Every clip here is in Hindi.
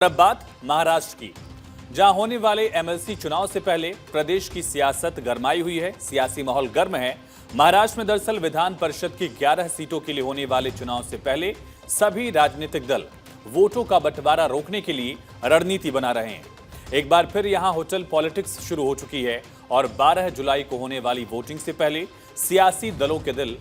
अब बात महाराष्ट्र की, जहां होने वाले एमएलसी चुनाव से पहले प्रदेश की सियासत गरमाई हुई है। सियासी माहौल गर्म है। महाराष्ट्र में दरअसल विधान परिषद की 11 सीटों के लिए होने वाले चुनाव से पहले सभी राजनीतिक दल वोटों का बंटवारा रोकने के लिए रणनीति बना रहे हैं। एक बार फिर यहां होटल पॉलिटिक्स शुरू हो चुकी है और 12 जुलाई को होने वाली वोटिंग से पहले सियासी दलों के दिल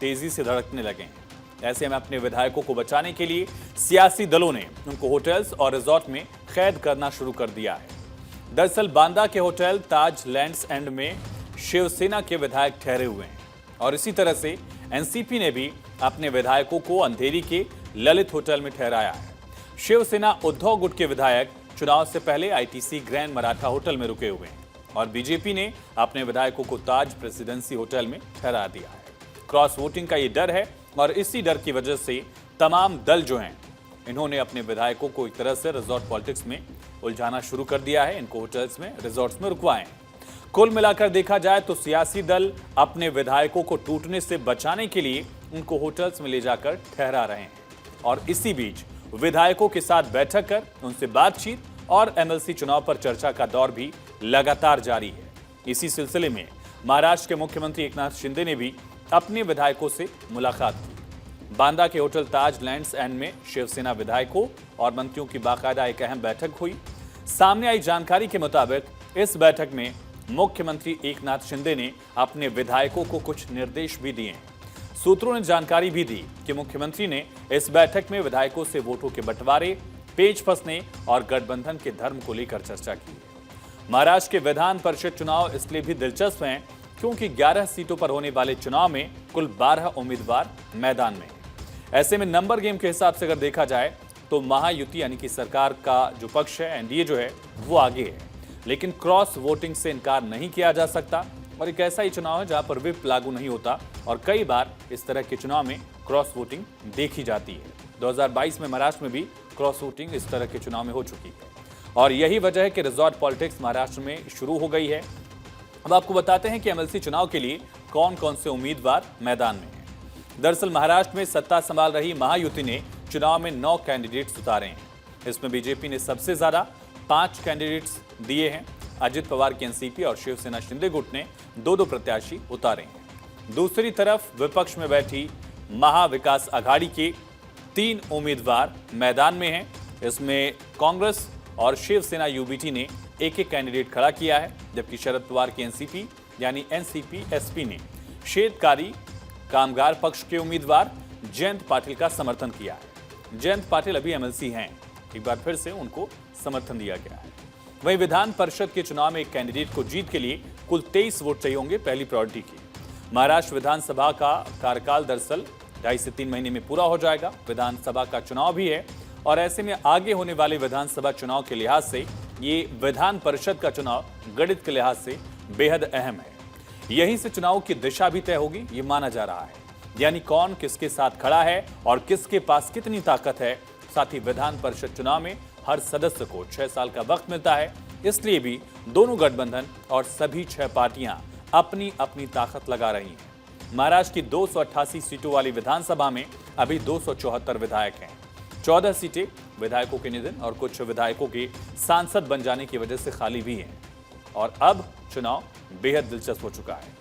तेजी से धड़कने लगे हैं। ऐसे में अपने विधायकों को बचाने के लिए सियासी दलों ने उनको होटल्स और रिजॉर्ट में कैद करना शुरू कर दिया है। दरअसल बांदा के होटल ताज लैंड्स एंड में शिवसेना के विधायक ठहरे हुए हैं और इसी तरह से एनसीपी ने भी अपने विधायकों को अंधेरी के ललित होटल में ठहराया है। शिवसेना उद्धव गुट के विधायक चुनाव से पहले आईटीसी ग्रैंड मराठा होटल में रुके हुए हैं और बीजेपी ने अपने विधायकों को ताज प्रेसिडेंसी होटल में ठहरा दिया है। क्रॉस वोटिंग का ये डर है और इसी डर की वजह से तमाम दल जो हैं इन्होंने अपने विधायकों को एक तरह से रिजॉर्ट पॉलिटिक्स में उलझाना शुरू कर दिया है। इनको होटल्स में, रिजॉर्ट्स में रुकवाएं। कुल मिलाकर देखा जाए तो सियासी दल अपने विधायकों को टूटने से बचाने के लिए उनको होटल्स में ले जाकर ठहरा रहे हैं और इसी बीच विधायकों के साथ बैठक कर उनसे बातचीत और एमएलसी चुनाव पर चर्चा का दौर भी लगातार जारी है। इसी सिलसिले में महाराष्ट्र के मुख्यमंत्री एकनाथ शिंदे ने भी अपने विधायकों से मुलाकात की। बांदा के होटल ताज लैंड्स एंड में शिवसेना विधायकों और मंत्रियों की बाकायदा एक अहम बैठक हुई। सामने आई जानकारी के मुताबिक इस बैठक में मुख्यमंत्री एकनाथ शिंदे ने अपने विधायकों को कुछ निर्देश भी दिए। सूत्रों ने जानकारी भी दी कि मुख्यमंत्री ने इस बैठक में विधायकों से वोटों के बंटवारे, पेच फंसने और गठबंधन के धर्म को लेकर चर्चा की। महाराष्ट्र के विधान परिषद चुनाव इसलिए भी दिलचस्प हैं क्योंकि 11 सीटों पर होने वाले चुनाव में कुल 12 उम्मीदवार मैदान में हैं। ऐसे में नंबर गेम के हिसाब से अगर देखा जाए तो महायुति यानी कि सरकार का जो पक्ष है, एनडीए जो है, वो आगे है, लेकिन क्रॉस वोटिंग से इनकार नहीं किया जा सकता और एक ऐसा ही चुनाव है जहां पर व्हिप लागू नहीं होता और कई बार इस तरह के चुनाव में क्रॉस वोटिंग देखी जाती है। 2022 में महाराष्ट्र में भी क्रॉस वोटिंग इस तरह के चुनाव में हो चुकी है और यही वजह है कि रिजॉर्ट पॉलिटिक्स महाराष्ट्र में शुरू हो गई है। अब आपको बताते हैं कि एमएलसी चुनाव के लिए कौन कौन से उम्मीदवार मैदान में हैं। दरअसल महाराष्ट्र में सत्ता संभाल रही महायुति ने चुनाव में 9 कैंडिडेट्स उतारे हैं। इसमें बीजेपी ने सबसे ज्यादा 5 कैंडिडेट्स दिए हैं। अजित पवार की एनसीपी और शिवसेना शिंदे गुट ने 2-2 प्रत्याशी उतारे हैं। दूसरी तरफ विपक्ष में बैठी महाविकास आघाड़ी के 3 उम्मीदवार मैदान में हैं। इसमें कांग्रेस और शिवसेना यूबीटी ने एक कैंडिडेट खड़ा किया है, जबकि शरद पवार की एनसीपी यानी एनसीपी एसपी ने शेतकारी कामगार पक्ष के उम्मीदवार जयंत पाटिल का समर्थन किया है। जयंत पाटिल अभी एमएलसी हैं, एक बार फिर से उनको समर्थन दिया गया है। वहीं विधान परिषद के चुनाव में एक कैंडिडेट को जीत के लिए कुल 23 वोट चाहिए होंगे पहली प्रायोरिटी की। महाराष्ट्र विधानसभा का कार्यकाल दरअसल 2.5 से 3 महीने में पूरा हो जाएगा। विधानसभा का चुनाव भी है और ऐसे में आगे होने वाले विधानसभा चुनाव के लिहाज से ये विधान परिषद का चुनाव गणित के लिहाज से बेहद अहम है। यहीं से चुनाव की दिशा भी तय होगी, ये माना जा रहा है, यानी कौन किसके साथ खड़ा है और किसके पास कितनी ताकत है। साथ ही विधान परिषद चुनाव में हर सदस्य को 6 साल का वक्त मिलता है, इसलिए भी दोनों गठबंधन और सभी 6 पार्टियां अपनी अपनी ताकत लगा रही हैं। महाराष्ट्र की 288 सीटों वाली विधानसभा में अभी 274 विधायक हैं। 14 सीटें विधायकों के निधन और कुछ विधायकों के सांसद बन जाने की वजह से खाली भी हैं और अब चुनाव बेहद दिलचस्प हो चुका है।